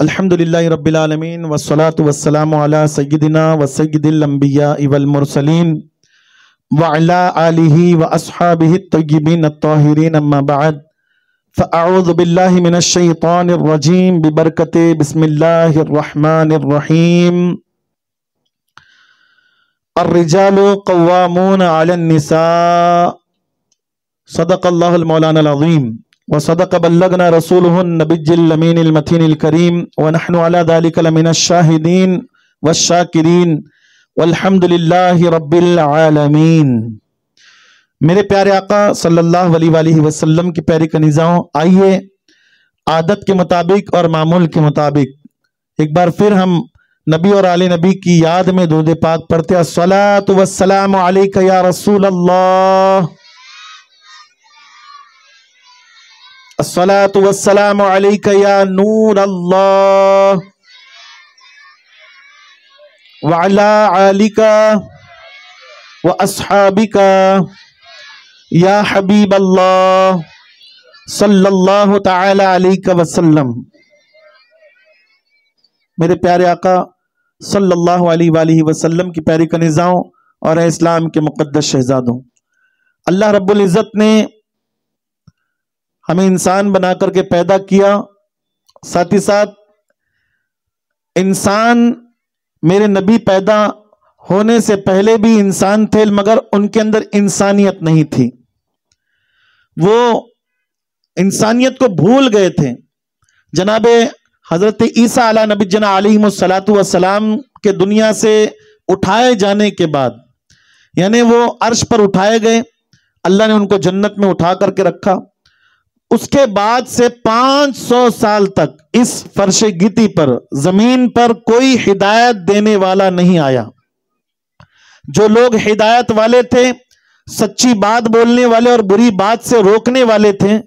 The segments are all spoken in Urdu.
الحمدللہ رب العالمین والصلاة والسلام علی سیدنا و سید الانبیاء والمرسلین وعلی آلہ و اصحابہ الطیبین الطاہرین اما بعد فاعوذ باللہ من الشیطان الرجیم ببرکت بسم اللہ الرحمن الرحیم الرجال قوامون علی النساء صدق اللہ المولانا العظیم وصدق بلغنا رسوله النبي الأمين المتين الكريم ونحن على ذلك لمن الشاهدين والشاكرين والحمد لله رب العالمين۔ میرے پیارے آقا صلی اللہ علیہ وآلہ وسلم کی پیاری کنیزاؤں، آئیے عادت کے مطابق اور معمول کے مطابق ایک بار پھر ہم نبی اور آل نبی کی یاد میں درود پاک پڑھتے ہیں۔ الصلاۃ والسلام علیک یا رسول اللہ، الصلاۃ والسلام علیک یا نور اللہ، وعلی آلک واصحابک یا حبیب اللہ صلی اللہ تعالی علیہ وسلم۔ میرے پیارے آقا صلی اللہ علیہ وآلہ وسلم کی پیاری کنیزاؤں اور اسلام کے مقدس شہزادوں، اللہ رب العزت نے ہمیں انسان بنا کر کے پیدا کیا، ساتھ ہی ساتھ انسان میرے نبی پیدا ہونے سے پہلے بھی انسان تھے، مگر ان کے اندر انسانیت نہیں تھی، وہ انسانیت کو بھول گئے تھے۔ جناب حضرت عیسیٰ علیہ نبی جنا علیہ السلام کے دنیا سے اٹھائے جانے کے بعد، یعنی وہ عرش پر اٹھائے گئے، اللہ نے ان کو جنت میں اٹھا کر کے رکھا۔ اس کے بعد سے 500 سال تک اس فرش گیتی پر، زمین پر کوئی ہدایت دینے والا نہیں آیا۔ جو لوگ ہدایت والے تھے، سچی بات بولنے والے اور بری بات سے روکنے والے تھے،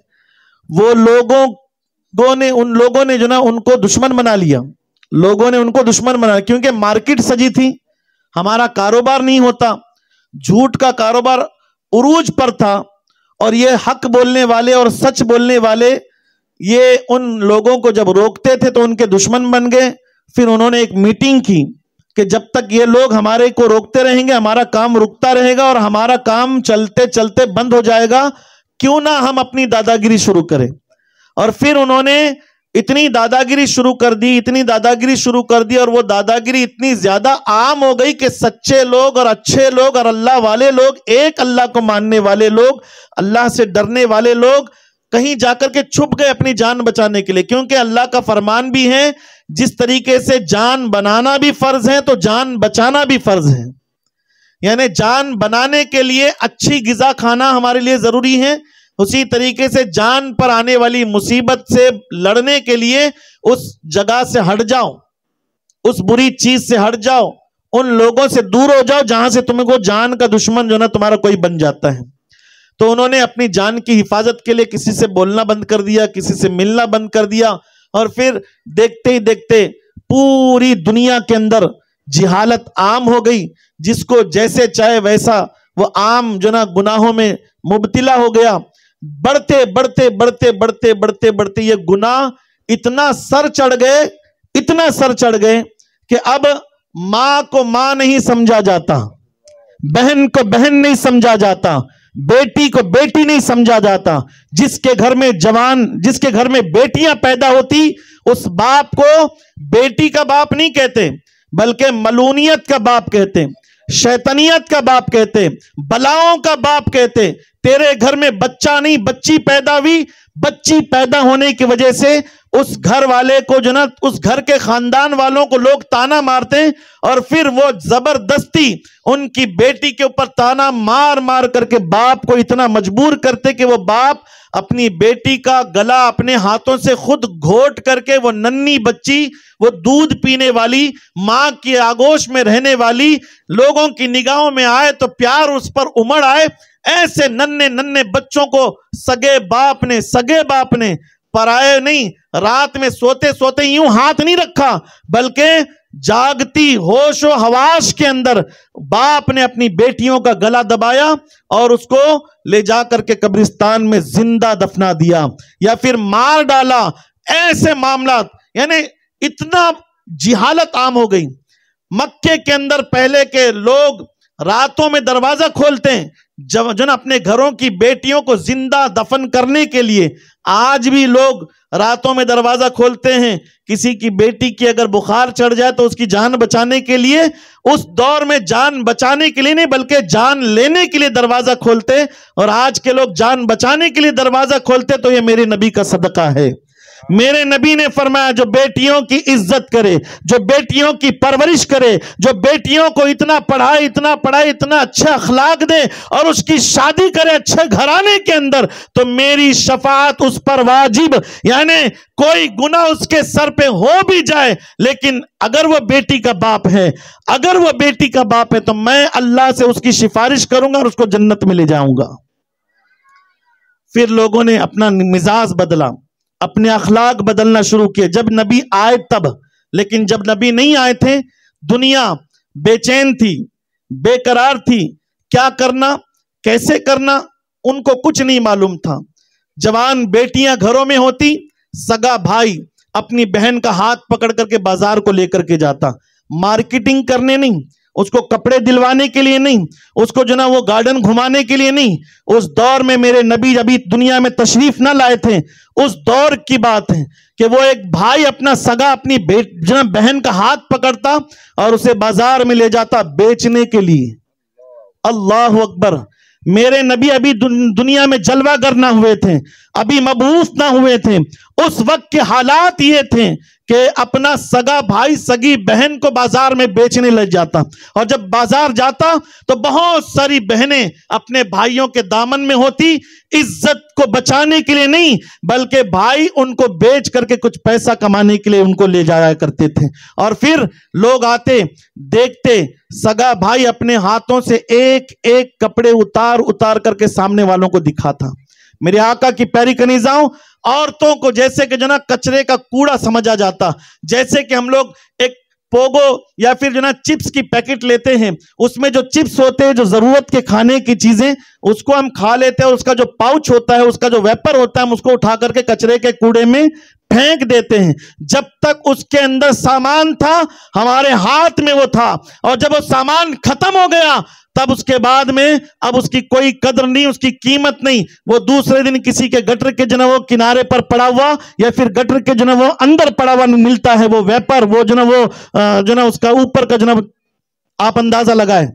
وہ ان لوگوں نے جو نا ان کو دشمن بنا لیا۔ لوگوں نے ان کو دشمن بنا لیا کیونکہ مارکیٹ سجی تھی، ہمارا کاروبار نہیں ہوتا، جھوٹ کا کاروبار عروج پر تھا، اور یہ حق بولنے والے اور سچ بولنے والے یہ ان لوگوں کو جب روکتے تھے تو ان کے دشمن بن گئے۔ پھر انہوں نے ایک میٹنگ کی کہ جب تک یہ لوگ ہمارے کو روکتے رہیں گے ہمارا کام رکتا رہے گا اور ہمارا کام چلتے چلتے بند ہو جائے گا، کیوں نہ ہم اپنی دادا گیری شروع کریں۔ اور پھر انہوں نے اتنی دادا گیری شروع کر دی اور وہ دادا گیری اتنی زیادہ عام ہو گئی کہ سچے لوگ اور اچھے لوگ اور اللہ والے لوگ، ایک اللہ کو ماننے والے لوگ، اللہ سے ڈرنے والے لوگ کہیں جا کر کے چھپ گئے اپنی جان بچانے کے لیے، کیونکہ اللہ کا فرمان بھی ہے جس طریقے سے جان بنانا بھی فرض ہے تو جان بچانا بھی فرض ہے۔ یعنی جان بنانے کے لیے اچھی غذا کھانا ہمارے لیے ضروری ہے، اسی طریقے سے جان پر آنے والی مصیبت سے لڑنے کے لیے اس جگہ سے ہٹ جاؤ، اس بری چیز سے ہٹ جاؤ، ان لوگوں سے دور ہو جاؤ جہاں سے تمہیں کو جان کا دشمن جو نا تمہارا کوئی بن جاتا ہے۔ تو انہوں نے اپنی جان کی حفاظت کے لیے کسی سے بولنا بند کر دیا، کسی سے ملنا بند کر دیا، اور پھر دیکھتے ہی دیکھتے پوری دنیا کے اندر جہالت عام ہو گئی، جس کو جیسے چاہے ویسا وہ عام جو نا گناہوں میں مبتلا ہو گیا۔ بڑھتے یہ گناہ اتنا سر چڑھ گئے کہ اب ماں کو ماں نہیں سمجھا جاتا، بہن کو بہن نہیں سمجھا جاتا، بیٹی کو بیٹی نہیں سمجھا جاتا۔ جس کے گھر میں بیٹیاں پیدا ہوتی اس باپ کو بیٹی کا باپ نہیں کہتے بلکہ ملونیت کا باپ کہتے، شیطانیت کا باپ کہتے، بلاؤں کا باپ کہتے۔ تیرے گھر میں بچہ نہیں بچی پیدا ہوئی، بچی پیدا ہونے کی وجہ سے اس گھر والے کو جو نا اس گھر کے خاندان والوں کو لوگ تانا مارتے، اور پھر وہ زبردستی ان کی بیٹی کے اوپر تانا مار کر کے باپ کو اتنا مجبور کرتے کہ وہ باپ اپنی بیٹی کا گلا اپنے ہاتھوں سے خود گھوٹ کر کے وہ ننھی بچی، وہ دودھ پینے والی ماں کی آغوش میں رہنے والی لوگوں کی نگاہوں میں آئے تو پیار اس پر امڑ آئے۔ ایسے ننھے بچوں کو سگے باپ نے پرائے نہیں، رات میں سوتے یوں ہاتھ نہیں رکھا، بلکہ جاگتی ہوش و حواس کے اندر باپ نے اپنی بیٹیوں کا گلا دبایا اور اس کو لے جا کر کے قبرستان میں زندہ دفنا دیا یا پھر مار ڈالا۔ ایسے معاملات، یعنی اتنا جہالت عام ہو گئی. مکے کے اندر پہلے کے لوگ راتوں میں دروازہ کھولتے ہیں جو نا اپنے گھروں کی بیٹیوں کو زندہ دفن کرنے کے لیے. آج بھی لوگ راتوں میں دروازہ کھولتے ہیں. کسی کی بیٹی کی اگر بخار چڑھ جائے تو اس کی جان بچانے کے لیے, اس دور میں جان بچانے کے لیے نہیں بلکہ جان لینے کے لیے دروازہ کھولتے. اور آج کے لوگ جان بچانے کے لیے دروازہ کھولتے. تو یہ میرے نبی کا صدقہ ہے. میرے نبی نے فرمایا جو بیٹیوں کی عزت کرے, جو بیٹیوں کی پرورش کرے, جو بیٹیوں کو اتنا پڑھائے اتنا اچھا اخلاق دے اور اس کی شادی کرے اچھے گھرانے کے اندر, تو میری شفاعت اس پر واجب. یعنی کوئی گناہ اس کے سر پہ ہو بھی جائے, لیکن اگر وہ بیٹی کا باپ ہے تو میں اللہ سے اس کی سفارش کروں گا اور اس کو جنت میں لے جاؤں گا. پھر لوگوں نے اپنا مزاج بدلا, اپنے اخلاق بدلنا شروع کیے جب نبی آئے تب. لیکن جب نبی نہیں آئے تھے دنیا بے چین تھی, بے قرار تھی. کیا کرنا کیسے کرنا ان کو کچھ نہیں معلوم تھا. جوان بیٹیاں گھروں میں ہوتی, سگا بھائی اپنی بہن کا ہاتھ پکڑ کر کے بازار کو لے کر کے جاتا, مارکیٹنگ کرنے نہیں, اس کو کپڑے دلوانے کے لیے نہیں, اس کو جو نا وہ گارڈن گھمانے کے لیے نہیں. اس دور میں میرے نبی ابھی دنیا میں تشریف نہ لائے تھے. اس دور کی بات ہے کہ وہ ایک بھائی اپنا سگا اپنی بہن کا ہاتھ پکڑتا اور اسے بازار میں لے جاتا بیچنے کے لیے. اللہ اکبر. میرے نبی ابھی دنیا میں جلوہ گر نہ ہوئے تھے, ابھی مبعوث نہ ہوئے تھے. اس وقت کے حالات یہ تھے کہ اپنا سگا بھائی سگی بہن کو بازار میں بیچنے لگ جاتا, اور جب بازار جاتا تو بہت ساری بہنیں اپنے بھائیوں کے دامن میں ہوتی, عزت کو بچانے کے لیے نہیں بلکہ بھائی ان کو بیچ کر کے کچھ پیسہ کمانے کے لیے ان کو لے جایا کرتے تھے. اور پھر لوگ آتے دیکھتے سگا بھائی اپنے ہاتھوں سے ایک ایک کپڑے اتار کر کے سامنے والوں کو دکھاتا. میرے آقا کی پیاری کنیزاؤں, عورتوں کو جیسے کہ جو نا کچرے کا کوڑا سمجھا جاتا. جیسے کہ ہم لوگ ایک پوگو یا پھر جو نا چپس کی پیکٹ لیتے ہیں, اس میں جو چپس ہوتے ہیں جو ضرورت کے کھانے کی چیزیں اس کو ہم کھا لیتے ہیں, اس کا جو پاؤچ ہوتا ہے اس کا جو ویپر ہوتا ہے ہم اس کو اٹھا کر کے کچرے کے کوڑے میں پھینک دیتے ہیں. جب تک اس کے اندر سامان تھا ہمارے ہاتھ میں وہ تھا, اور جب وہ سامان ختم ہو گیا تب اس کے بعد میں اب اس کی کوئی قدر نہیں, اس کی قیمت نہیں. وہ دوسرے دن کسی کے گٹر کے جو نا وہ کنارے پر پڑا ہوا یا پھر گٹر کے جو نا وہ اندر پڑا ہوا ملتا ہے وہ ویپر, وہ جو نا اس کا اوپر کا جو نا آپ اندازہ لگائے.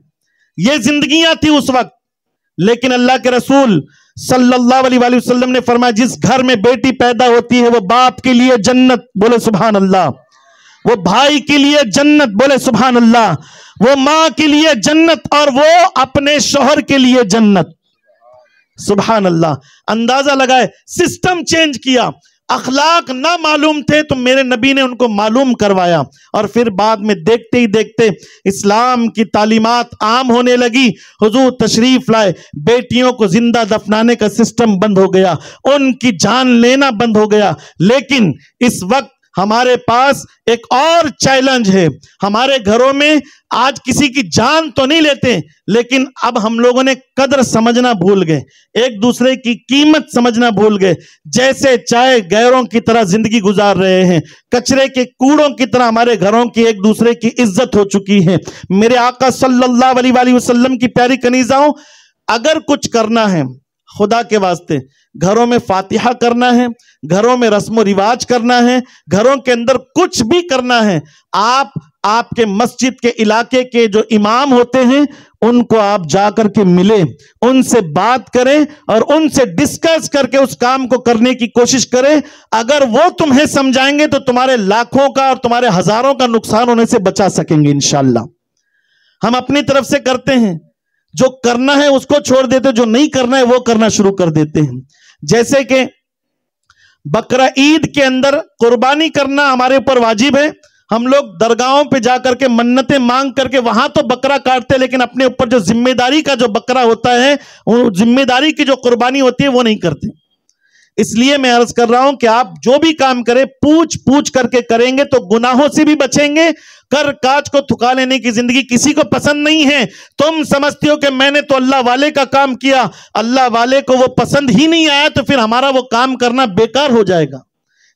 یہ زندگیاں تھی اس وقت. لیکن اللہ کے رسول صلی اللہ علیہ وآلہ وسلم نے فرمایا جس گھر میں بیٹی پیدا ہوتی ہے وہ باپ کے لیے جنت, بولے سبحان اللہ. وہ بھائی کے لیے جنت, بولے سبحان اللہ. وہ ماں کے لیے جنت اور وہ اپنے شوہر کے لیے جنت, سبحان اللہ. اندازہ لگائے, سسٹم چینج کیا. اخلاق نہ معلوم تھے تو میرے نبی نے ان کو معلوم کروایا, اور پھر بعد میں دیکھتے ہی دیکھتے اسلام کی تعلیمات عام ہونے لگی. حضور تشریف لائے, بیٹیوں کو زندہ دفنانے کا سسٹم بند ہو گیا, ان کی جان لینا بند ہو گیا. لیکن اس وقت ہمارے پاس ایک اور چیلنج ہے. ہمارے گھروں میں آج کسی کی جان تو نہیں لیتے, لیکن اب ہم لوگوں نے قدر سمجھنا بھول گئے, ایک دوسرے کی قیمت سمجھنا بھول گئے. جیسے چاہے غیروں کی طرح زندگی گزار رہے ہیں, کچرے کے کوڑوں کی طرح ہمارے گھروں کی ایک دوسرے کی عزت ہو چکی ہے. میرے آقا صلی اللہ علیہ وآلہ وسلم کی پیاری کنیزاؤں, اگر کچھ کرنا ہے خدا کے واسطے, گھروں میں فاتحہ کرنا ہے, گھروں میں رسم و رواج کرنا ہے, گھروں کے اندر کچھ بھی کرنا ہے, آپ کے مسجد کے علاقے کے جو امام ہوتے ہیں ان کو آپ جا کر کے ملیں, ان سے بات کریں اور ان سے ڈسکس کر کے اس کام کو کرنے کی کوشش کریں. اگر وہ تمہیں سمجھائیں گے تو تمہارے لاکھوں کا اور تمہارے ہزاروں کا نقصان ہونے سے بچا سکیں گے انشاءاللہ. ہم اپنی طرف سے کرتے ہیں, جو کرنا ہے اس کو چھوڑ دیتے, جو نہیں کرنا ہے وہ کرنا شروع کر دیتے ہیں. جیسے کہ بقرہ عید کے اندر قربانی کرنا ہمارے اوپر واجب ہے. ہم لوگ درگاہوں پہ جا کر کے منتیں مانگ کر کے وہاں تو بکرا کاٹتے, لیکن اپنے اوپر جو ذمہ داری کا جو بکرا ہوتا ہے, ذمہ داری کی جو قربانی ہوتی ہے وہ نہیں کرتے. اس لیے میں عرض کر رہا ہوں کہ آپ جو بھی کام کریں پوچھ کر کے کریں گے تو گناہوں سے بھی بچیں گے. کر کاج کو تھکا لینے کی زندگی کسی کو پسند نہیں ہے. تم سمجھتے ہو کہ میں نے تو اللہ والے کا کام کیا, اللہ والے کو وہ پسند ہی نہیں آیا تو پھر ہمارا وہ کام کرنا بیکار ہو جائے گا.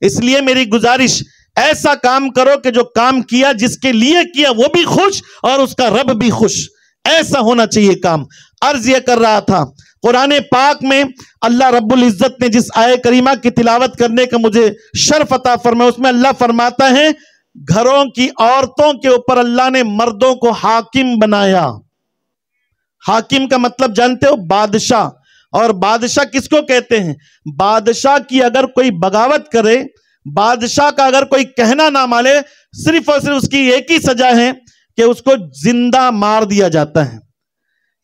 اس لیے میری گزارش ایسا کام کرو کہ جو کام کیا جس کے لیے کیا وہ بھی خوش اور اس کا رب بھی خوش، ایسا ہونا چاہیے کام۔ عرض یہ کر رہا تھا، قرآن پاک میں اللہ رب العزت نے جس آیہ کریمہ کی تلاوت کرنے کا مجھے شرف عطا فرمایا، اس میں اللہ فرماتا ہے گھروں کی عورتوں کے اوپر اللہ نے مردوں کو حاکم بنایا۔ حاکم کا مطلب جانتے ہو؟ بادشاہ۔ اور بادشاہ کس کو کہتے ہیں؟ بادشاہ کی اگر کوئی بغاوت کرے، بادشاہ کا اگر کوئی کہنا نہ مانے، صرف اور صرف اس کی ایک ہی سزا ہے کہ اس کو زندہ مار دیا جاتا ہے،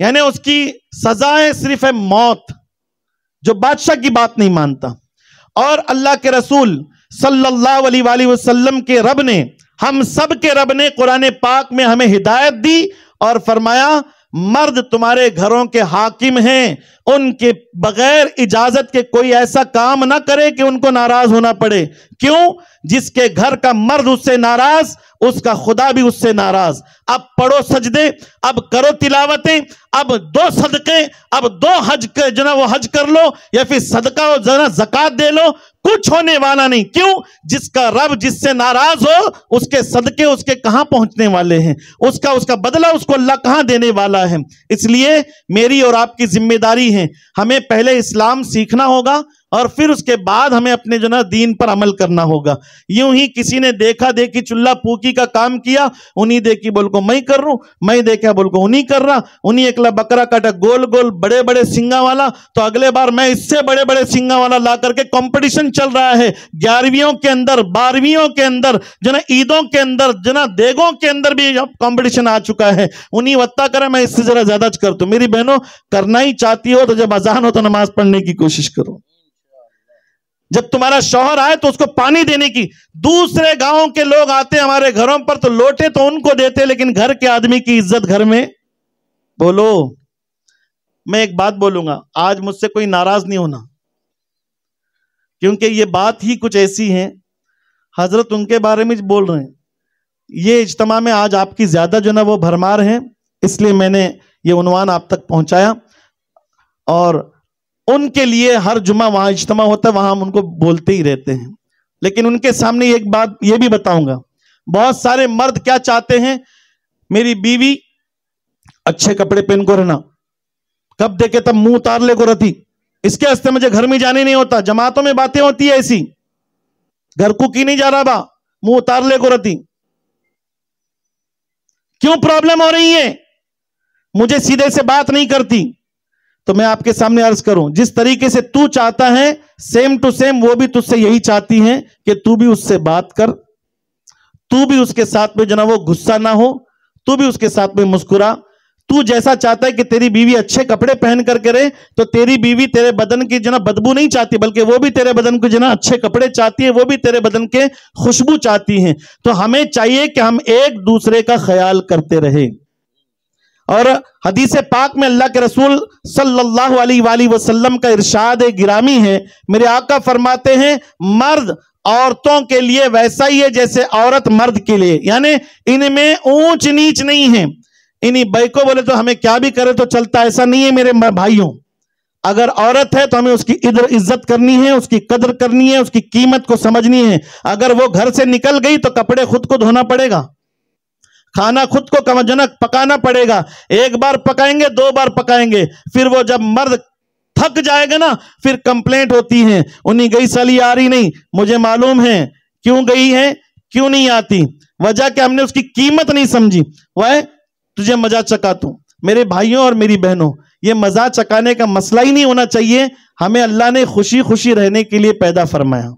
یعنی اس کی سزائیں صرف ہے موت، جو بادشاہ کی بات نہیں مانتا۔ اور اللہ کے رسول صلی اللہ علیہ وآلہ وسلم کے رب نے، ہم سب کے رب نے قرآن پاک میں ہمیں ہدایت دی اور فرمایا مرد تمہارے گھروں کے حاکم ہیں، ان کے بغیر اجازت کے کوئی ایسا کام نہ کرے کہ ان کو ناراض ہونا پڑے۔ کیوں؟ جس کے گھر کا مرد اس سے ناراض، اس کا خدا بھی اس سے ناراض۔ اب پڑھو سجدے، اب کرو تلاوتیں، اب دو صدقے، اب دو حج وہ حج کر لو، یا پھر صدقہ و زکات دے لو، کچھ ہونے والا نہیں۔ کیوں؟ جس کا رب جس سے ناراض ہو، اس کے صدقے اس کے کہاں پہنچنے والے ہیں، اس کا بدلہ اس کو اللہ کہاں دینے والا ہے۔ اس لیے میری اور آپ کی ذمہ داری ہے، ہمیں پہلے اسلام سیکھنا ہوگا اور پھر اس کے بعد ہمیں اپنے دین پر عمل کرنا ہوگا۔ یوں ہی کسی نے دیکھا دیکھی چلہ پوکی کا کام کیا، انہی دیکھی بول کو میں کر رہا ہوں، میں دیکھا بول کو انہی کر رہا، انہی اکلا بکرا کاٹا گول گول بڑے بڑے سنگا والا، تو اگلے بار میں اس سے بڑے بڑے سنگا والا لا کر کے کمپٹیشن چل رہا ہے۔ 11ویں کے اندر، 12ویں کے اندر، عیدوں کے اندر، دیگوں کے اندر بھی کمپٹیشن آ چکا ہے۔ انہی وطا کرا میں اس سے ذرا زیادہ کرتا ہوں۔ میری بہنوں، کرنا ہی چاہتی ہو تو جب اذان ہو تو نماز پڑھنے کی کوشش کرو۔ جب تمہارا شوہر آئے تو اس کو پانی دینے کی، دوسرے گاؤں کے لوگ آتے ہمارے گھروں پر تو لوٹے تو ان کو دیتے، لیکن گھر کے آدمی کی عزت گھر میں بولو۔ میں ایک بات بولوں گا، آج مجھ سے کوئی ناراض نہیں ہونا، کیونکہ یہ بات ہی کچھ ایسی ہے، حضرت ان کے بارے میں بول رہے ہیں۔ یہ اجتماع میں آج آپ کی زیادہ وہ بھرمار ہیں، اس لیے میں نے یہ عنوان آپ تک پہنچایا، اور ان کے لیے ہر جمعہ وہاں اجتماع ہوتا ہے، وہاں ہم ان کو بولتے ہی رہتے ہیں۔ لیکن ان کے سامنے ایک بات یہ بھی بتاؤں گا، بہت سارے مرد کیا چاہتے ہیں، میری بیوی اچھے کپڑے پہن کو رہنا، کب دیکھے تب منہ اتار لے کو رہتی، اس کے واسطے مجھے گھر میں جانے نہیں ہوتا، جماعتوں میں باتیں ہوتی ہے ایسی، گھر کو کی نہیں جا رہا با، منہ اتار لے کو رہتی۔ کیوں پرابلم ہو رہی ہے؟ مجھے سیدھے سے بات نہیں کرتی۔ تو میں آپ کے سامنے عرض کروں، جس طریقے سے تو چاہتا ہے سیم ٹو سیم وہ بھی تجھ سے یہی چاہتی ہیں کہ تو بھی اس سے بات کر، تو بھی اس کے ساتھ میں وہ غصہ نہ ہو، تو بھی اس کے ساتھ میں مسکرا۔ تو جیسا چاہتا ہے کہ تیری بیوی اچھے کپڑے پہن کر کے رہے، تو تیری بیوی تیرے بدن کی بدبو نہیں چاہتی، بلکہ وہ بھی تیرے بدن کو اچھے کپڑے چاہتی ہے، وہ بھی تیرے بدن کے خوشبو چاہتی ہیں۔ تو ہمیں چاہیے کہ ہم ایک دوسرے کا خیال کرتے رہیں۔ اور حدیث پاک میں اللہ کے رسول صلی اللہ علیہ وآلہ وسلم کا ارشاد گرامی ہے، میرے آقا فرماتے ہیں مرد عورتوں کے لیے ویسا ہی ہے جیسے عورت مرد کے لیے، یعنی ان میں اونچ نیچ نہیں ہے۔ انہی بھائی کو بولے تو ہمیں کیا بھی کرے تو چلتا، ایسا نہیں ہے میرے بھائیوں۔ اگر عورت ہے تو ہمیں اس کی عزت کرنی ہے، اس کی قدر کرنی ہے، اس کی قیمت کو سمجھنی ہے۔ اگر وہ گھر سے نکل گئی تو کپڑے خود کو دھونا پڑے گا، کھانا خود کو پکانا پڑے گا، ایک بار پکائیں گے، 2 بار پکائیں گے، پھر وہ جب مرد تھک جائے گا نا پھر کمپلینٹ ہوتی ہے، انہی گئی سالی آ رہی نہیں، مجھے معلوم ہے کیوں گئی ہے، کیوں نہیں آتی، وجہ کہ ہم نے اس کی قیمت نہیں سمجھی۔ وہ تجھے مزہ چکاتوں۔ میرے بھائیوں اور میری بہنوں، یہ مزہ چکانے کا مسئلہ ہی نہیں ہونا چاہیے، ہمیں اللہ نے خوشی خوشی رہنے کے لیے پیدا فرمایا۔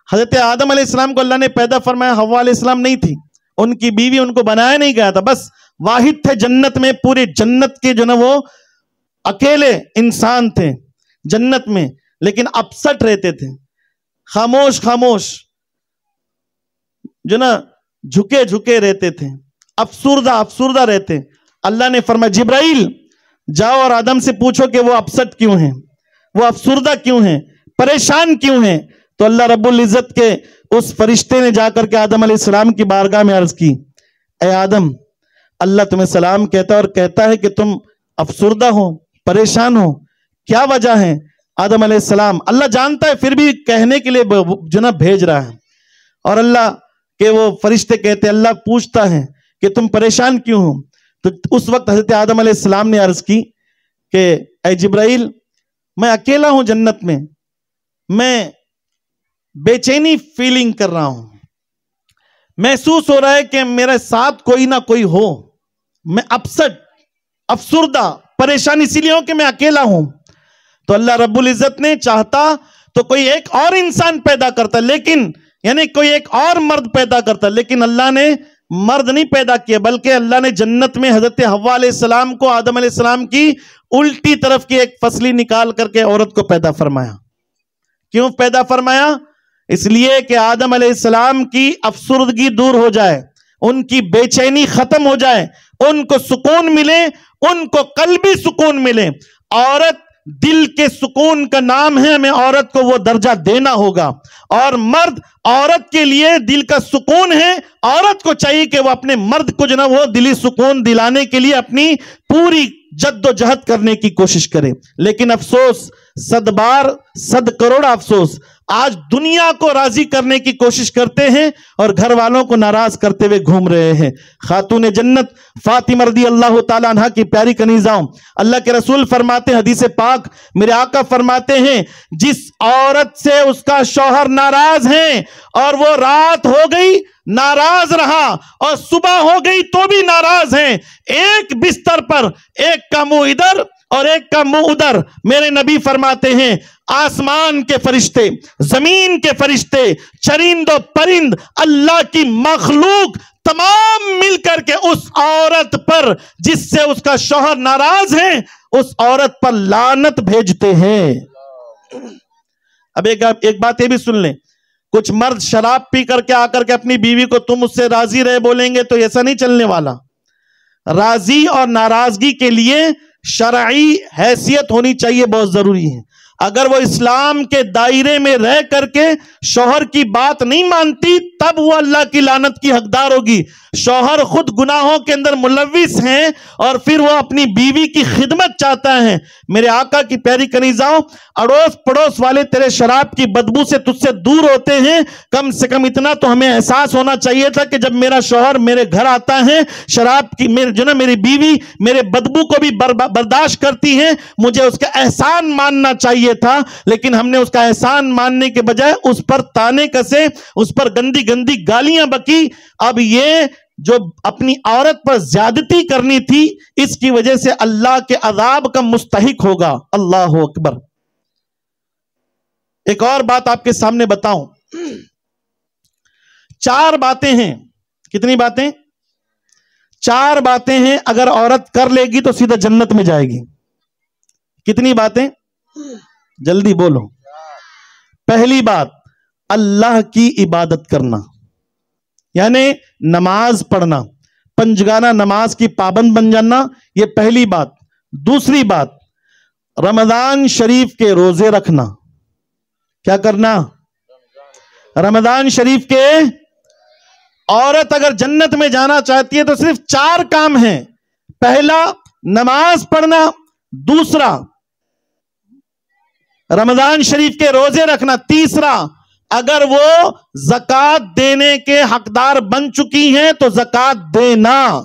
حضرت آدم علیہ السلام کو اللہ نے پیدا فرمایا، حوا علیہ السلام نہیں تھی، ان کی بیوی ان کو بنایا نہیں گیا تھا، بس واحد تھے جنت میں، پورے جنت کے وہ اکیلے انسان تھے جنت میں، لیکن اپسٹ رہتے تھے، خاموش خاموش جھکے جھکے رہتے تھے، افسردہ رہتے۔ اللہ نے فرمایا جبرائیل جاؤ اور آدم سے پوچھو کہ وہ اپسٹ کیوں ہیں، وہ افسردہ کیوں ہیں، پریشان کیوں ہیں۔ تو اللہ رب العزت کے اس فرشتے نے جا کر کے آدم علیہ السلام کی بارگاہ میں عرض کی، اے آدم، اللہ تمہیں سلام کہتا ہے اور کہتا ہے کہ تم افسردہ ہو، پریشان ہو، کیا وجہ ہے؟ آدم علیہ السلام، اللہ جانتا ہے پھر بھی کہنے کے لیے بھیج رہا ہے۔ اور اللہ کے وہ فرشتے کہتے اللہ پوچھتا ہے کہ تم پریشان کیوں ہو؟ تو اس وقت حضرت آدم علیہ السلام نے عرض کی کہ اے جبرائیل، میں اکیلا ہوں جنت میں بے چینی فیلنگ کر رہا ہوں، محسوس ہو رہا ہے کہ میرے ساتھ کوئی نہ کوئی ہو، میں اپسٹ، افسردہ، پریشان اسی لیے ہوں کہ میں اکیلا ہوں۔ تو اللہ رب العزت نے چاہتا تو کوئی ایک اور انسان پیدا کرتا، لیکن یعنی کوئی ایک اور مرد پیدا کرتا، لیکن اللہ نے مرد نہیں پیدا کیا، بلکہ اللہ نے جنت میں حضرت حوا علیہ السلام کو آدم علیہ السلام کی الٹی طرف کی ایک فصلی نکال کر کے عورت کو پیدا فرمایا۔ کیوں پیدا فرمایا؟ اس لیے کہ آدم علیہ السلام کی افسردگی دور ہو جائے، ان کی بے چینی ختم ہو جائے، ان کو سکون ملے، ان کو قلبی سکون ملے۔ عورت دل کے سکون کا نام ہے، ہمیں عورت کو وہ درجہ دینا ہوگا، اور مرد عورت کے لیے دل کا سکون ہے۔ عورت کو چاہیے کہ وہ اپنے مرد کو جو نا وہ دلی سکون دلانے کے لیے اپنی پوری جد و جہد کرنے کی کوشش کرے۔ لیکن افسوس، 100 بار 100 کروڑ افسوس، آج دنیا کو راضی کرنے کی کوشش کرتے ہیں اور گھر والوں کو ناراض کرتے ہوئے گھوم رہے ہیں۔ خاتون جنت فاطمہ رضی اللہ تعالیٰ عنہ کی پیاری کنیزاؤں، اللہ کے رسول فرماتے ہیں، حدیث پاک میرے آقا فرماتے ہیں، جس عورت سے اس کا شوہر ناراض ہے اور وہ رات ہو گئی ناراض رہا اور صبح ہو گئی تو بھی ناراض ہیں، ایک بستر پر ایک کا منہ ادھر اور ایک کا منہ ادھر، میرے نبی فرماتے ہیں آسمان کے فرشتے، زمین کے فرشتے، چرند و پرند، اللہ کی مخلوق تمام مل کر کے اس عورت پر جس سے اس کا شوہر ناراض ہے، اس عورت پر لعنت بھیجتے ہیں۔ اب ایک بات یہ بھی سن لیں، کچھ مرد شراب پی کر کے آ کر کے اپنی بیوی کو تم اس سے راضی رہے بولیں گے تو ایسا نہیں چلنے والا۔ راضی اور ناراضگی کے لیے شرعی حیثیت ہونی چاہیے، بہت ضروری ہے۔ اگر وہ اسلام کے دائرے میں رہ کر کے شوہر کی بات نہیں مانتی تب وہ اللہ کی لعنت کی حقدار ہوگی۔ شوہر خود گناہوں کے اندر ملوث ہیں اور پھر وہ اپنی بیوی کی خدمت چاہتا ہے۔ میرے آقا کی پیاری کنیزاؤں، اڑوس پڑوس والے تیرے شراب کی بدبو سے تجھ سے دور ہوتے ہیں، کم سے کم اتنا تو ہمیں احساس ہونا چاہیے تھا کہ جب میرا شوہر میرے گھر آتا ہے، شراب کی میری بیوی میرے بدبو کو بھی برداشت کرتی ہے، مجھے اس کا احسان ماننا چاہیے تھا، لیکن ہم نے اس کا احسان ماننے کے بجائے اس پر تانے کسے، اس پر گندی گندی گالیاں بکی۔ اب یہ جو اپنی عورت پر زیادتی کرنی تھی، اس کی وجہ سے اللہ کے عذاب کا مستحق ہوگا۔ اللہ اکبر۔ ایک اور بات آپ کے سامنے بتاؤں، 4 باتیں ہیں۔ کتنی باتیں؟ 4 باتیں ہیں، اگر عورت کر لے گی تو سیدھا جنت میں جائے گی۔ کتنی باتیں؟ جلدی بولو۔ پہلی بات، اللہ کی عبادت کرنا، یعنی نماز پڑھنا، پنجگانہ نماز کی پابند بن جانا، یہ پہلی بات۔ دوسری بات، رمضان شریف کے روزے رکھنا۔ کیا کرنا؟ رمضان شریف کے۔ عورت اگر جنت میں جانا چاہتی ہے تو صرف 4 کام ہیں۔ پہلا، نماز پڑھنا۔ دوسرا، رمضان شریف کے روزے رکھنا۔ تیسرا، اگر وہ زکوٰۃ دینے کے حقدار بن چکی ہیں تو زکوٰۃ دینا،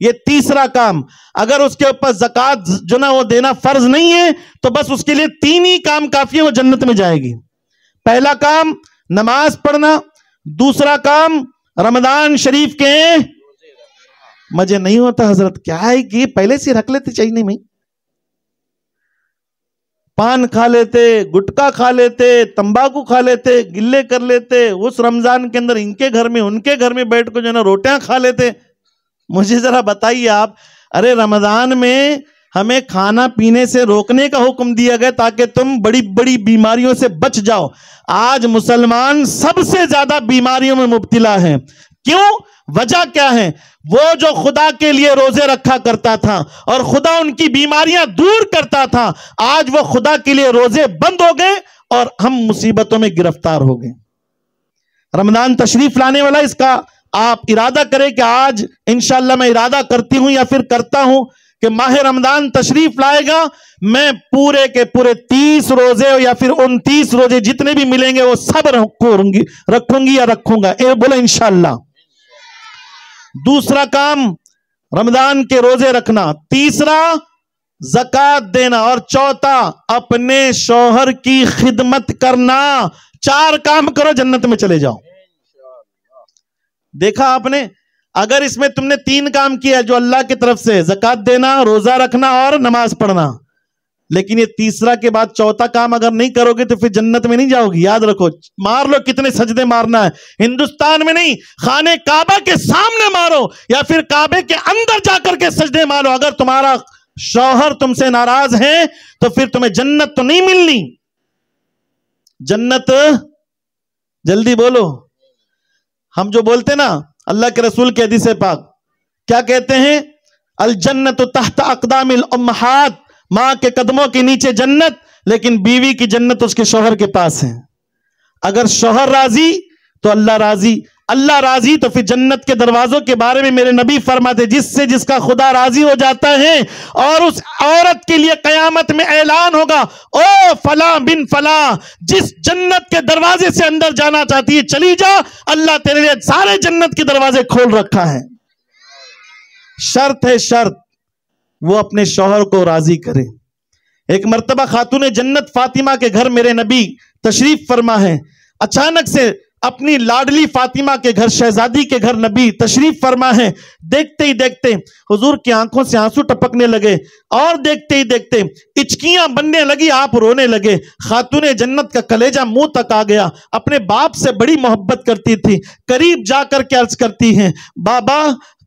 یہ تیسرا کام۔ اگر اس کے اوپر زکوٰۃ جو نا وہ دینا فرض نہیں ہے تو بس اس کے لیے 3 ہی کام کافی ہے، وہ جنت میں جائے گی۔ پہلا کام نماز پڑھنا، دوسرا کام رمضان شریف کے۔ مجھے نہیں ہوتا حضرت، کیا ہے کہ پہلے سے رکھ لیتے چاہیے نہیں میں، پان کھا لیتے، گٹکا کھا لیتے، تمباکو کھا لیتے، گلے کر لیتے، اس رمضان کے اندر ان کے گھر میں ان کے گھر میں بیٹھ کو جو نا روٹیاں کھا لیتے۔ مجھے ذرا بتائیے آپ، ارے رمضان میں ہمیں کھانا پینے سے روکنے کا حکم دیا گیا تاکہ تم بڑی بڑی بیماریوں سے بچ جاؤ۔ آج مسلمان سب سے زیادہ بیماریوں میں مبتلا ہیں۔ کیوں؟ وجہ کیا ہے؟ وہ جو خدا کے لیے روزے رکھا کرتا تھا اور خدا ان کی بیماریاں دور کرتا تھا، آج وہ خدا کے لیے روزے بند ہو گئے اور ہم مصیبتوں میں گرفتار ہو گئے۔ رمضان تشریف لانے والا، اس کا آپ ارادہ کریں کہ آج انشاءاللہ میں ارادہ کرتی ہوں یا پھر کرتا ہوں کہ ماہ رمضان تشریف لائے گا، میں پورے کے پورے 30 روزے یا پھر 29 روزے جتنے بھی ملیں گے وہ سب رکھوں گی یا رکھوں گا. بولے انشاءاللہ. دوسرا کام رمضان کے روزے رکھنا، تیسرا زکوٰۃ دینا، اور چوتھا اپنے شوہر کی خدمت کرنا. 4 کام کرو، جنت میں چلے جاؤ. دیکھا آپ نے، اگر اس میں تم نے 3 کام کیا جو اللہ کی طرف سے، زکوٰۃ دینا، روزہ رکھنا اور نماز پڑھنا، لیکن یہ تیسرا کے بعد چوتھا کام اگر نہیں کرو گے تو پھر جنت میں نہیں جاؤ گی. یاد رکھو، مار لو کتنے سجدے مارنا ہے، ہندوستان میں نہیں، خانہ کعبہ کے سامنے مارو یا پھر کعبے کے اندر جا کر کے سجدے مارو. اگر تمہارا شوہر تم سے ناراض ہے تو پھر تمہیں جنت تو نہیں ملنی. جنت جلدی بولو. ہم جو بولتے نا، اللہ کے رسول کے حدیث پاک کیا کہتے ہیں؟ الجنت تحت اقدام الامہات، ماں کے قدموں کے نیچے جنت، لیکن بیوی کی جنت اس کے شوہر کے پاس ہے. اگر شوہر راضی تو اللہ راضی، اللہ راضی تو پھر جنت کے دروازوں کے بارے میں میرے نبی فرماتے، جس سے جس کا خدا راضی ہو جاتا ہے، اور اس عورت کے لیے قیامت میں اعلان ہوگا، او فلاں بن فلاں، جس جنت کے دروازے سے اندر جانا چاہتی ہے چلی جا، اللہ تیرے لیے سارے جنت کے دروازے کھول رکھا ہے. شرط ہے، شرط وہ اپنے شوہر کو راضی کرے. ایک مرتبہ خاتون جنت فاطمہ کے گھر میرے نبی تشریف فرما ہے. اچانک سے اپنی لاڈلی فاطمہ کے گھر، شہزادی کے گھر نبی تشریف فرما ہے. دیکھتے ہی دیکھتے حضور کی آنکھوں سے آنسو ٹپکنے لگے، اور دیکھتے ہی دیکھتے اچکیاں بننے لگی، آپ رونے لگے. خاتون جنت کا کلیجہ منہ تک آ گیا. اپنے باپ سے بڑی محبت کرتی تھی. قریب جا کر کے عرض کرتی ہیں، بابا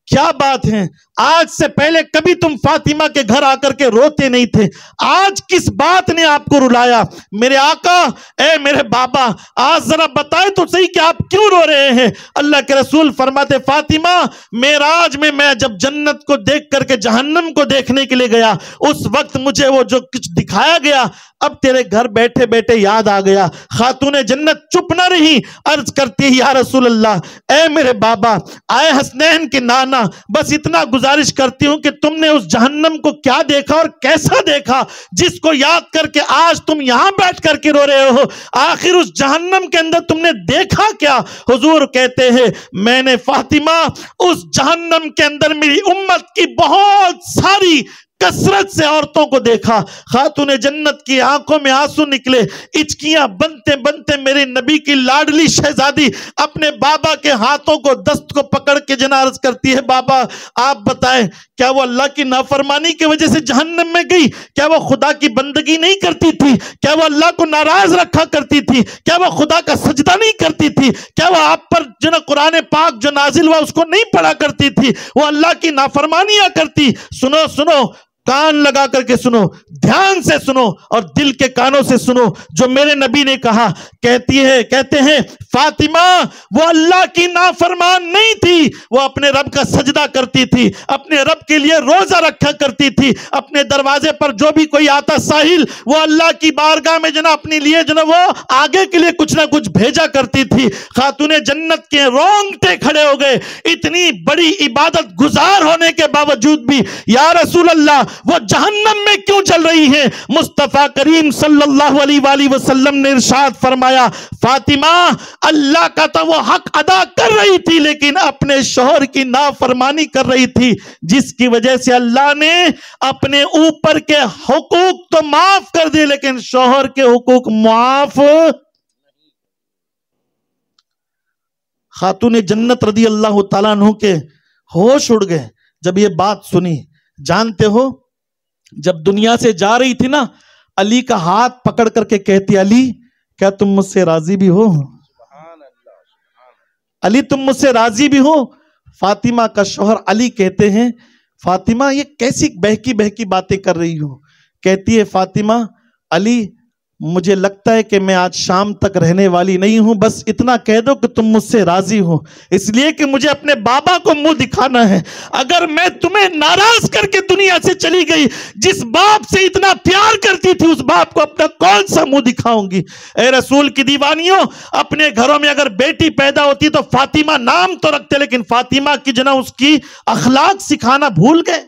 کیا بات ہے، آج سے پہلے کبھی تم فاطمہ کے گھر آ کر کے روتے نہیں تھے، آج کس بات نے آپ کو رلایا؟ میرے آقا، اے میرے بابا، آج ذرا بتائے تو صحیح کہ آپ کیوں رو رہے ہیں؟ اللہ کے رسول فرماتے، فاطمہ، معراج میں میں جب جنت کو دیکھ کر کے جہنم کو دیکھنے کے لیے گیا، اس وقت مجھے وہ جو کچھ دکھایا گیا اب تیرے گھر بیٹھے بیٹھے یاد آ گیا. خاتون جنت چپ نہ رہی، عرض کرتی، یا رسول اللہ، اے میرے بابا، اے حسنین کے نانا، بس اتنا گزارش کرتی ہوں کہ تم نے اس جہنم کو کیا دیکھا اور کیسا دیکھا جس کو یاد کر کے آج تم یہاں بیٹھ کر کے رو رہے ہو؟ آخر اس جہنم کے اندر تم نے دیکھا کیا؟ حضور کہتے ہیں، میں نے فاطمہ اس جہنم کے اندر میری امت کی بہت ساری کثرت سے عورتوں کو دیکھا. خاتون جنت کی آنکھوں میں آنسو نکلے. اچکیاں بنتے بنتے میرے نبی کی لاڈلی شہزادی اپنے بابا کے ہاتھوں کو، دست کو پکڑ کے عرض کرتی ہے، بابا آپ بتائیں، کیا وہ اللہ کی نافرمانی کی وجہ سے جہنم میں گئی؟ کیا وہ خدا کی بندگی نہیں کرتی تھی؟ کیا وہ اللہ کو ناراض رکھا کرتی تھی؟ کیا وہ خدا کا سجدہ نہیں کرتی تھی؟ کیا وہ آپ پر قرآن پاک جو نازل ہوا اس کو نہیں پڑھا کرتی تھی؟ وہ اللہ کی نافرمانیاں کرتی؟ سنو سنو، کان لگا کر کے سنو، دھیان سے سنو اور دل کے کانوں سے سنو جو میرے نبی نے کہا. کہتے ہیں فاطمہ وہ اللہ کی نافرمان نہیں تھی، وہ اپنے رب کا سجدہ کرتی تھی، اپنے رب کے لیے روزہ رکھا کرتی تھی، اپنے دروازے پر جو بھی کوئی آتا ساحل، وہ اللہ کی بارگاہ میں اپنے لیے وہ آگے کے لیے کچھ نہ کچھ بھیجا کرتی تھی. خاتون جنت کے رونگٹے کھڑے ہو گئے. اتنی بڑی عبادت گزار ہونے کے باوجود بھی یا رسول اللہ وہ جہنم میں کیوں چل رہی ہیں؟ مصطفیٰ کریم صلی اللہ علیہ وآلہ وسلم نے ارشاد فرمایا، فاطمہ اللہ کا تو وہ حق ادا کر رہی تھی لیکن اپنے شوہر کی نافرمانی کر رہی تھی، جس کی وجہ سے اللہ نے اپنے اوپر کے حقوق تو معاف کر دیے لیکن شوہر کے حقوق معاف. خاتون جنت رضی اللہ تعالیٰ عنہ کے ہوش اڑ گئے جب یہ بات سنی. جانتے ہو جب دنیا سے جا رہی تھی نا، علی کا ہاتھ پکڑ کر کے کہتی، علی کیا تم مجھ سے راضی بھی ہو؟ علی تم مجھ سے راضی بھی ہو؟ فاطمہ کا شوہر علی کہتے ہیں، فاطمہ یہ کیسی بہکی بہکی باتیں کر رہی ہو؟ کہتی ہے فاطمہ، علی مجھے لگتا ہے کہ میں آج شام تک رہنے والی نہیں ہوں، بس اتنا کہہ دو کہ تم مجھ سے راضی ہو، اس لیے کہ مجھے اپنے بابا کو منہ دکھانا ہے. اگر میں تمہیں ناراض کر کے دنیا سے چلی گئی، جس باپ سے اتنا پیار کرتی تھی اس باپ کو اپنا کون سا منہ دکھاؤں گی؟ اے رسول کی دیوانیوں، اپنے گھروں میں اگر بیٹی پیدا ہوتی تو فاطمہ نام تو رکھتے لیکن فاطمہ کی اس کی اخلاق سکھانا بھول گئے.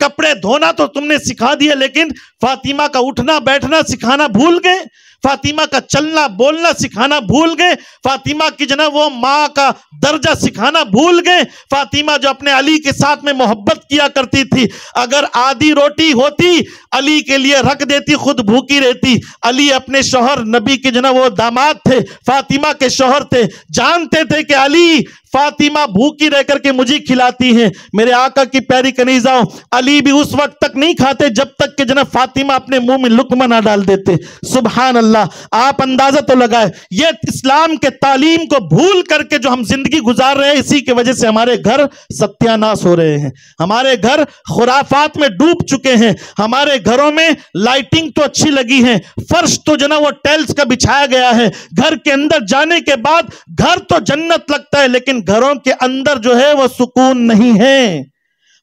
کپڑے دھونا تو تم نے سکھا دیا، لیکن فاطمہ کا اٹھنا بیٹھنا سکھانا بھول گئے، فاطمہ کا چلنا بولنا سکھانا بھول گئے، فاطمہ کی جناب وہ ماں کا درجہ سکھانا بھول گئے، فاطمہ جو اپنے علی کے ساتھ میں محبت کیا کرتی تھی، اگر آدھی روٹی ہوتی علی کے لیے رکھ دیتی، خود بھوکی رہتی۔ علی اپنے شوہر نبی کے جناب وہ داماد تھے، فاطمہ کے شوہر تھے، جانتے تھے کہ علی فاطمہ بھوکی رہ کر کے مجھے کھلاتی ہیں، میرے آقا کی پیاری کنیزاؤں، علی بھی اس وقت تک نہیں کھاتے جب تک کہ جناب فاطمہ اپنے منہ میں لقمہ نہ ڈال دیتے۔ سبحان اللہ، آپ اندازہ تو لگائے، یہ اسلام کے تعلیم کو بھول کر کے جو ہم زندگی گزار رہے ہیں، اسی کی وجہ سے ہمارے گھر ستیاناش ہو رہے ہیں، ہمارے گھر خرافات میں ڈوب چکے ہیں، ہمارے گھروں میں لائٹنگ تو اچھی لگی ہے، فرش تو جناب وہ ٹیلز کا بچھایا گیا ہے، گھر کے اندر جانے کے بعد گھر تو جنت لگتا ہے، لیکن گھروں کے اندر جو ہے وہ سکون نہیں ہے۔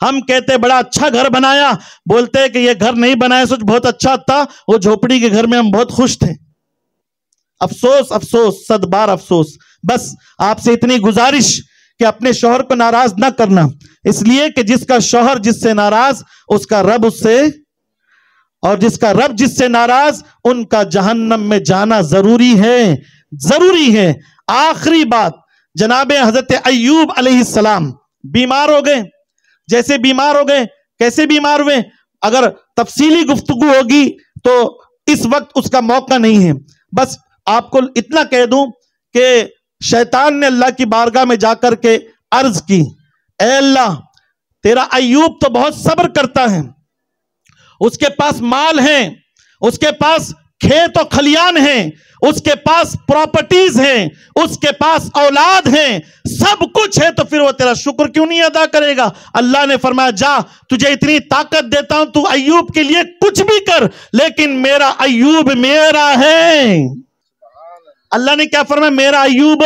ہم کہتے بڑا اچھا گھر بنایا، بولتے ہیں کہ یہ گھر نہیں بنایا سچ بہت اچھا تھا، وہ جھوپڑی کے گھر میں ہم بہت خوش تھے۔ افسوس افسوس، صد بار افسوس۔ بس آپ سے اتنی گزارش کہ اپنے شوہر کو ناراض نہ کرنا، اس لیے کہ جس کا شوہر جس سے ناراض، اس کا رب اس سے، اور جس کا رب جس سے ناراض، ان کا جہنم میں جانا ضروری ہے، ضروری ہے۔ آخری بات، جناب حضرت ایوب علیہ السلام بیمار ہو گئے، جیسے بیمار ہو گئے، کیسے بیمار ہوئے، اگر تفصیلی گفتگو ہوگی تو اس وقت اس کا موقع نہیں ہے، بس آپ کو اتنا کہہ دوں کہ شیطان نے اللہ کی بارگاہ میں جا کر کے عرض کی، اے اللہ تیرا ایوب تو بہت صبر کرتا ہے، اس کے پاس مال ہیں، اس کے پاس کھیت و کھلیان ہیں، اس کے پاس پراپرٹیز ہیں، اس کے پاس اولاد ہیں، سب کچھ ہے، تو پھر وہ تیرا شکر کیوں نہیں ادا کرے گا؟ اللہ نے فرمایا جا، تجھے اتنی طاقت دیتا ہوں، تو ایوب کے لیے کچھ بھی کر، لیکن میرا ایوب میرا ہے۔ اللہ نے کیا فرمایا؟ میرا ایوب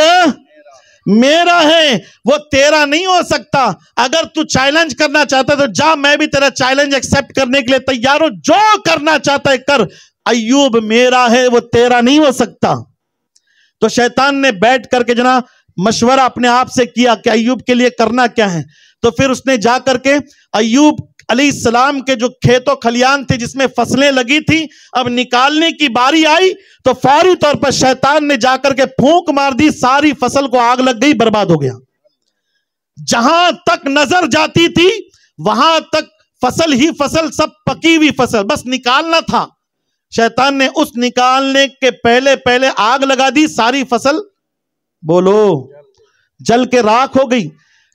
میرا ہے، وہ تیرا نہیں ہو سکتا۔ اگر تو چیلنج کرنا چاہتا ہے تو جا، میں بھی تیرا چیلنج ایکسپٹ کرنے کے لیے تیار ہوں، جو کرنا چاہتا ہے کر، ایوب میرا ہے، وہ تیرا نہیں ہو سکتا۔ تو شیطان نے بیٹھ کر کے جناب مشورہ اپنے آپ سے کیا کہ ایوب کے لیے کرنا کیا ہے، تو پھر اس نے جا کر کے ایوب علیہ السلام کے جو کھیت و کھلیان تھے جس میں فصلیں لگی تھی، اب نکالنے کی باری آئی تو فوری طور پر شیطان نے جا کر کے پھونک مار دی، ساری فصل کو آگ لگ گئی، برباد ہو گیا۔ جہاں تک نظر جاتی تھی وہاں تک فصل ہی فصل، سب پکی ہوئی فصل، بس نکالنا تھا۔ شیطان نے اس نکالنے کے پہلے آگ لگا دی، ساری فصل بولو جل کے راکھ ہو گئی۔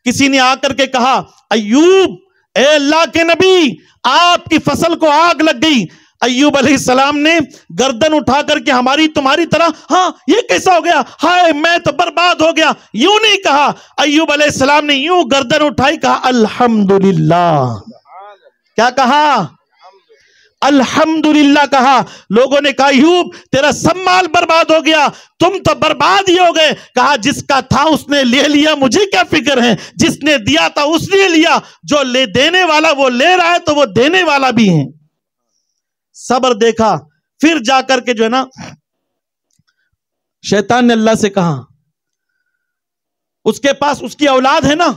کسی نے آ کر کے کہا، ایوب اے اللہ کے نبی، آپ کی فصل کو آگ لگ گئی۔ ایوب علیہ السلام نے گردن اٹھا کر کے ہماری تمہاری طرح، ہاں یہ کیسا ہو گیا، ہائے میں تو برباد ہو گیا، یوں نہیں کہا۔ ایوب علیہ السلام نے یوں گردن اٹھائی، کہا الحمدللہ۔ کیا کہا؟ الحمدللہ کہا۔ لوگوں نے کہا ایوب تیرا سب مال برباد ہو گیا، تم تو برباد ہی ہو گئے۔ کہا جس کا تھا اس نے لے لیا، مجھے کیا فکر ہے، جس نے دیا تھا اس نے لیا، جو لے دینے والا وہ لے رہا ہے تو وہ دینے والا بھی ہے۔ صبر دیکھا، پھر جا کر کے جو ہے نا شیطان نے اللہ سے کہا، اس کے پاس اس کی اولاد ہے نا،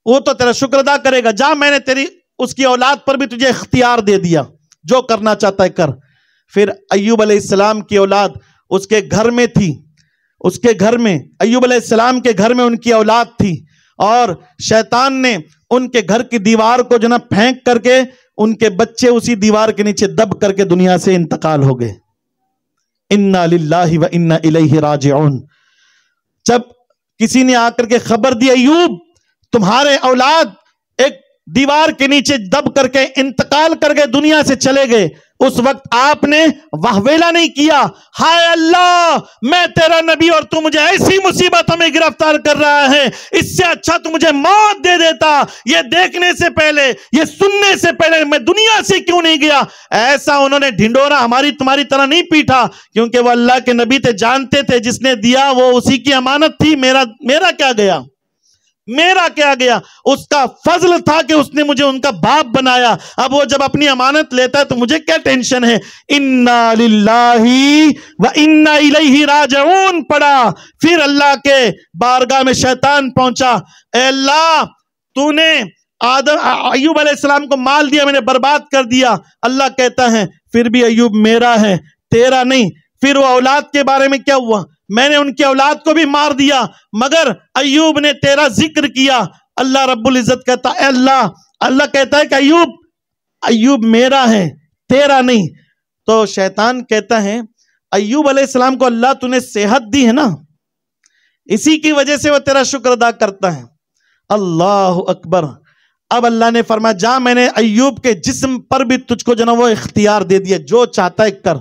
وہ تو تیرا شکر ادا کرے گا، جا میں نے تیری اس کی اولاد پر بھی تجھے اختیار دے دیا، جو کرنا چاہتا ہے کر۔ پھر ایوب علیہ السلام کی اولاد اس کے گھر میں تھی، اس کے گھر میں ایوب علیہ السلام کے گھر میں ان کی اولاد تھی، اور شیطان نے ان کے گھر کی دیوار کو جو نا پھینک کر کے ان کے بچے اسی دیوار کے نیچے دب کر کے دنیا سے انتقال ہو گئے۔ انا للہ و انا الیہ راجعون۔ جب کسی نے آ کر کے خبر دی ایوب تمہارے اولاد ایک دیوار کے نیچے دب کر کے انتقال کر گئے، دنیا سے چلے گئے، اس وقت آپ نے واہویلا نہیں کیا، ہائے اللہ میں تیرا نبی اور تو مجھے ایسی مصیبتوں میں گرفتار کر رہا ہے، اس سے اچھا تو مجھے موت دے دیتا، یہ دیکھنے سے پہلے، یہ سننے سے پہلے میں دنیا سے کیوں نہیں گیا۔ ایسا انہوں نے ڈھنڈورا ہماری تمہاری طرح نہیں پیٹا، کیونکہ وہ اللہ کے نبی تھے، جانتے تھے جس نے دیا وہ اسی کی امانت تھی، میرا کیا گیا، میرا کیا گیا، اس کا فضل تھا کہ اس نے مجھے ان کا باپ بنایا، اب وہ جب اپنی امانت لیتا ہے تو مجھے کیا ٹینشن ہے۔ انا للہ و انا الیہ راجعون پڑھا، پھر اللہ کے بارگاہ میں شیطان پہنچا، اے اللہ تو نے ایوب علیہ السلام کو مال دیا، میں نے برباد کر دیا. اللہ کہتا ہے پھر بھی ایوب میرا ہے تیرا نہیں. پھر وہ اولاد کے بارے میں کیا ہوا؟ میں نے ان کی اولاد کو بھی مار دیا مگر ایوب نے تیرا ذکر کیا. اللہ رب العزت کہتا ہے اللہ کہتا ہے کہ ایوب میرا ہے تیرا نہیں. تو شیطان کہتا ہے ایوب علیہ السلام کو اللہ تو نے صحت دی ہے نا، اسی کی وجہ سے وہ تیرا شکر ادا کرتا ہے. اللہ اکبر. اب اللہ نے فرمایا جا، میں نے ایوب کے جسم پر بھی تجھ کو جو نا وہ اختیار دے دیا، جو چاہتا ہے کر.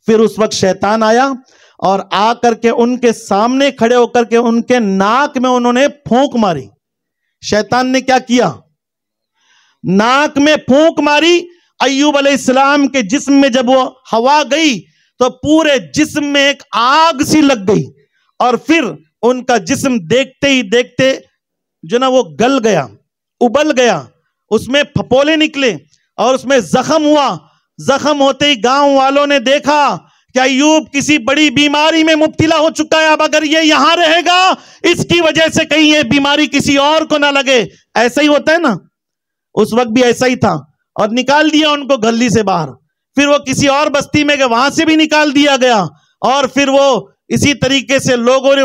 پھر اس وقت شیطان آیا اور آ کر کے ان کے سامنے کھڑے ہو کر کے ان کے ناک میں انہوں نے پھونک ماری. شیطان نے کیا کیا؟ ناک میں پھونک ماری. ایوب علیہ السلام کے جسم میں جب وہ ہوا گئی تو پورے جسم میں ایک آگ سی لگ گئی اور پھر ان کا جسم دیکھتے ہی دیکھتے جو نا وہ گل گیا، ابل گیا، اس میں پھپولے نکلے اور اس میں زخم ہوا. زخم ہوتے ہی گاؤں والوں نے دیکھا کہ ایوب کسی بڑی بیماری میں مبتلا ہو چکا ہے، اب اگر یہ یہاں رہے گا اس کی وجہ سے کہیں یہ بیماری کسی اور کو نہ لگے. ایسا ہی ہوتا ہے نا، اس وقت بھی ایسا ہی تھا اور نکال دیا ان کو گلی سے باہر. پھر وہ کسی اور بستی میں گئے، وہاں سے بھی نکال دیا گیا اور پھر وہ اسی طریقے سے لوگوں نے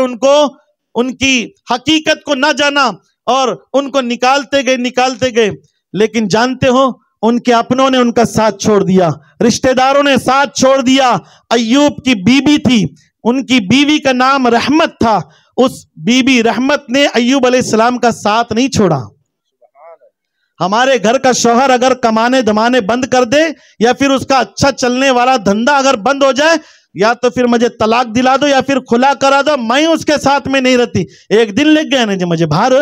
ان کی حقیقت کو نہ جانا اور ان کو نکالتے گئے. لیکن جانتے ہو ان کے اپنوں نے ان کا ساتھ چھوڑ دیا، رشتہ داروں نے ساتھ چھوڑ دیا. ایوب کی بیوی تھی، ان کی بیوی کا نام رحمت تھا. اس بیوی رحمت نے ایوب علیہ السلام کا ساتھ نہیں چھوڑا. ہمارے گھر کا شوہر اگر کمانے دمانے بند کر دے یا پھر اس کا اچھا چلنے والا دھندا اگر بند ہو جائے، یا تو پھر مجھے طلاق دلا دو یا پھر کھلا کرا دو، میں اس کے ساتھ میں نہیں رہتی. ایک دن لگ گیا نا جی مجھے باہر.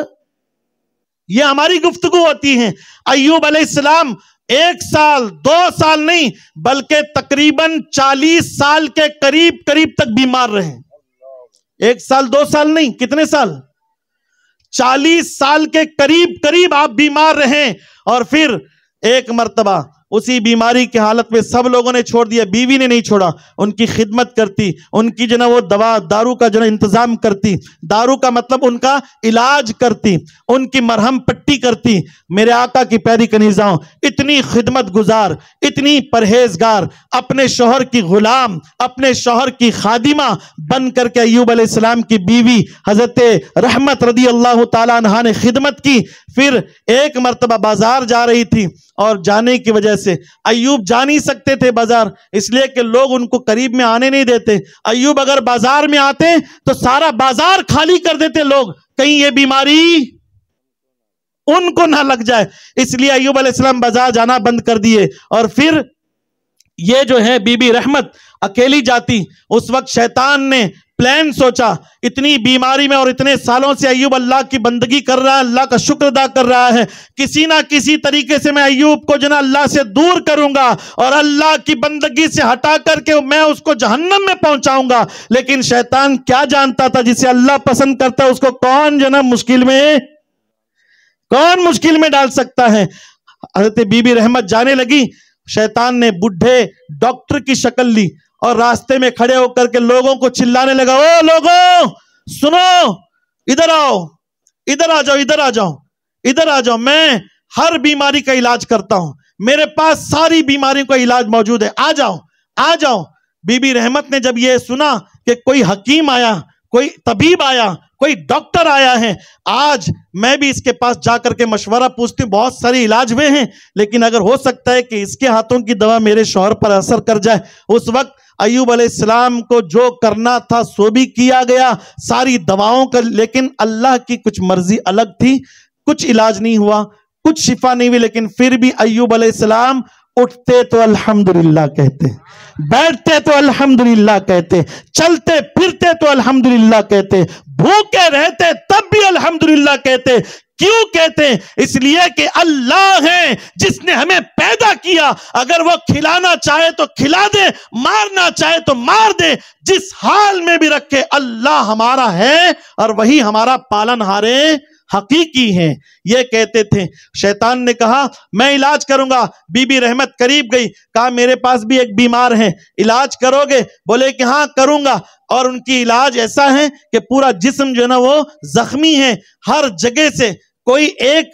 یہ ہماری گفتگو ہوتی ہے. ایوب علیہ السلام 1 سال 2 سال نہیں بلکہ تقریباً 40 سال کے قریب تک بیمار رہے. 1 سال 2 سال نہیں، کتنے سال؟ 40 سال کے قریب آپ بیمار رہیں. اور پھر ایک مرتبہ اسی بیماری کی حالت میں سب لوگوں نے چھوڑ دیا، بیوی نے نہیں چھوڑا، ان کی خدمت کرتی، ان کی جو نا وہ دوا دارو کا جو نا انتظام کرتی، دارو کا مطلب ان کا علاج کرتی، ان کی مرہم پٹی کرتی. میرے آقا کی پیاری کنیزاؤں، اتنی خدمت گزار، اتنی پرہیزگار، اپنے شوہر کی غلام، اپنے شوہر کی خادمہ بن کر کے ایوب علیہ السلام کی بیوی حضرت رحمت رضی اللہ تعالیٰ عنہا نے خدمت کی. پھر ایک مرتبہ بازار جا رہی تھی اور جانے کی وجہ سے ایوب جا نہیں سکتے تھے بازار، اس لیے کہ لوگ ان کو قریب میں آنے نہیں دیتے. ایوب اگر بازار میں آتے تو سارا بازار خالی کر دیتے لوگ، کہیں یہ بیماری ان کو نہ لگ جائے. اس لیے ایوب علیہ السلام بازار جانا بند کر دیے. اور پھر یہ جو ہے بی بی رحمت اکیلی جاتی. اس وقت شیطان نے پلان سوچا، اتنی بیماری میں اور اتنے سالوں سے ایوب اللہ کی بندگی کر رہا ہے، اللہ کا شکر ادا کر رہا ہے، کسی نہ کسی طریقے سے میں ایوب کو جنا اللہ سے دور کروں گا اور اللہ کی بندگی سے ہٹا کر کے میں اس کو جہنم میں پہنچاؤں گا. لیکن شیطان کیا جانتا تھا جسے اللہ پسند کرتا ہے اس کو کون جنا مشکل میں ڈال سکتا ہے. حضرت بی بی رحمت جانے لگی، شیطان نے بڈھے ڈاکٹر کی شکل لی اور راستے میں کھڑے ہو کر کے لوگوں کو چلانے لگا، او لوگوں سنو، ادھر آؤ، ادھر آ جاؤ، ادھر آ جاؤ، ادھر آ جاؤ، میں ہر بیماری کا علاج کرتا ہوں، میرے پاس ساری بیماریوں کا علاج موجود ہے، آ جاؤ آ جاؤ. بی بی رحمت نے جب یہ سنا کہ کوئی حکیم آیا، کوئی طبیب آیا، کوئی ڈاکٹر آیا ہے، آج میں بھی اس کے پاس جا کر کے مشورہ پوچھتی ہوں. بہت سارے علاج ہوئے ہیں لیکن اگر ہو سکتا ہے کہ اس کے ہاتھوں کی دوا میرے شوہر پر اثر کر جائے. اس وقت ایوب علیہ السلام کو جو کرنا تھا سو بھی کیا گیا، ساری دواؤں کا، لیکن اللہ کی کچھ مرضی الگ تھی. کچھ علاج نہیں ہوا، کچھ شفا نہیں ہوئی، لیکن پھر بھی ایوب علیہ السلام اٹھتے تو الحمدللہ کہتے، بیٹھتے تو الحمدللہ کہتے، چلتے پھرتے تو الحمدللہ کہتے، بھوکے رہتے تب بھی الحمدللہ کہتے. کیوں کہتے؟ اس لیے کہ اللہ ہے جس نے ہمیں پیدا کیا، اگر وہ کھلانا چاہے تو کھلا دے، مارنا چاہے تو مار دے، جس حال میں بھی رکھے اللہ ہمارا ہے اور وہی ہمارا پالنہارے حقیقی ہیں. یہ کہتے تھے. شیطان نے کہا میں علاج کروں گا. بی بی رحمت قریب گئی، کہا میرے پاس بھی ایک بیمار ہے، علاج کرو گے؟ بولے کہ ہاں کروں گا. اور ان کی علاج ایسا ہے کہ پورا جسم جو ہے نا وہ زخمی ہے، ہر جگہ سے کوئی ایک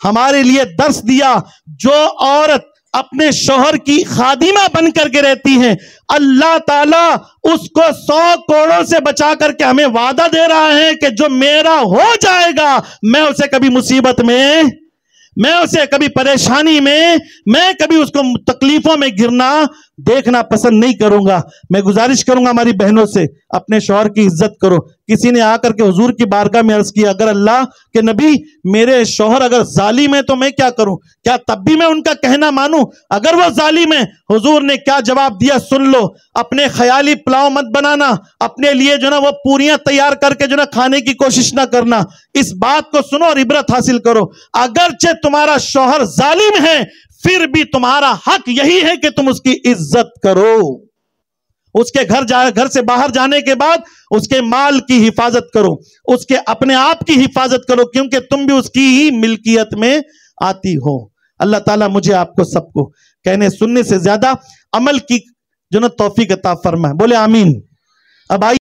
ہمارے لیے درس دیا، جو عورت اپنے شوہر کی خادمہ بن کر کے رہتی ہیں، اللہ تعالیٰ اس کو 100 کوڑوں سے بچا کر کے ہمیں وعدہ دے رہا ہے کہ جو میرا ہو جائے گا، میں اسے کبھی مصیبت میں، میں اسے کبھی پریشانی میں کبھی اس کو تکلیفوں میں گرنا دیکھنا پسند نہیں کروں گا۔ میں گزارش کروں گا ہماری بہنوں سے، اپنے شوہر کی عزت کرو۔ کسی نے آ کر کے حضور کی بارگاہ میں عرض کیا، اگر اللہ کے نبی میرے شوہر اگر ظالم ہے تو میں کیا کروں؟ کیا تب بھی میں ان کا کہنا مانوں اگر وہ ظالم ہے؟ حضور نے کیا جواب دیا سن لو، اپنے خیالی پلاؤ مت بنانا، اپنے لیے جو نا وہ پوریاں تیار کر کے جو نا کھانے کی کوشش نہ کرنا، اس بات کو سنو اور عبرت حاصل کرو۔ اگرچہ تمہارا شوہر ظالم ہے، پھر بھی تمہارا حق یہی ہے کہ تم اس کی عزت کرو، اس کے گھر سے باہر جانے کے بعد اس کے مال کی حفاظت کرو، اس کے اپنے آپ کی حفاظت کرو، کیونکہ تم بھی اس کی ہی ملکیت میں آتی ہو۔ اللہ تعالیٰ مجھے آپ کو سب کو کہنے سننے سے زیادہ عمل کی جو نا توفیق عطا فرمائے، بولے آمین۔ اب آئیے